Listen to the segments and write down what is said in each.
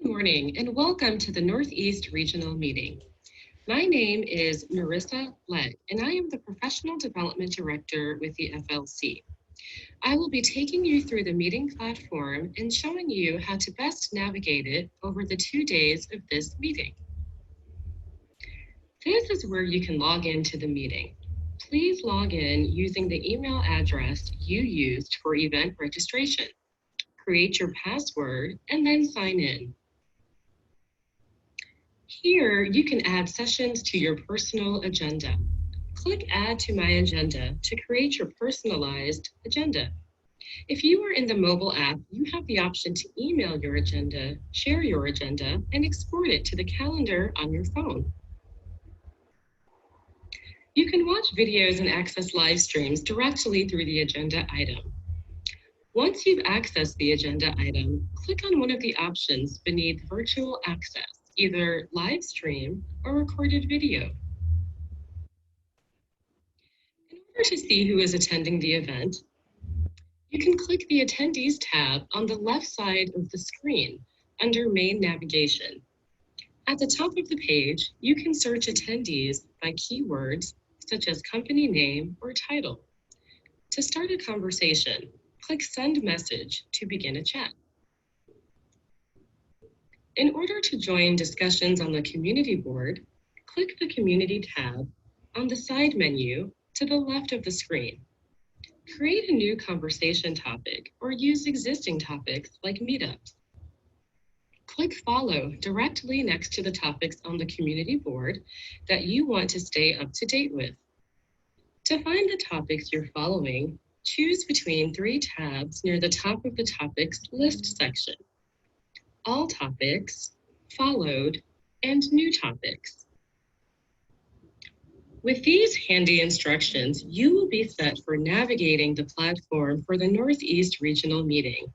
morning and welcome to the Northeast Regional Meeting. My name is Nerissa Legge and I am the Professional Development Director with the FLC. I will be taking you through the meeting platform and showing you how to best navigate it over the 2 days of this meeting. This is where you can log into the meeting. Please log in using the email address you used for event registration. Create your password and then sign in. Here, you can add sessions to your personal agenda. Click Add to My Agenda to create your personalized agenda. If you are in the mobile app, you have the option to email your agenda, share your agenda, and export it to the calendar on your phone. You can watch videos and access live streams directly through the agenda item. Once you've accessed the agenda item, click on one of the options beneath Virtual Access, either live stream or recorded video. In order to see who is attending the event, you can click the Attendees tab on the left side of the screen under Main Navigation. At the top of the page, you can search attendees by keywords such as company name or title. To start a conversation, click Send Message to begin a chat. In order to join discussions on the community board, click the Community tab on the side menu to the left of the screen. Create a new conversation topic or use existing topics like meetups. Click Follow directly next to the topics on the community board that you want to stay up to date with. To find the topics you're following, choose between 3 tabs near the top of the Topics List section: All Topics, Followed, and New Topics. With these handy instructions, you will be set for navigating the platform for the Northeast Regional Meeting.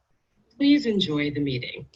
Please enjoy the meeting.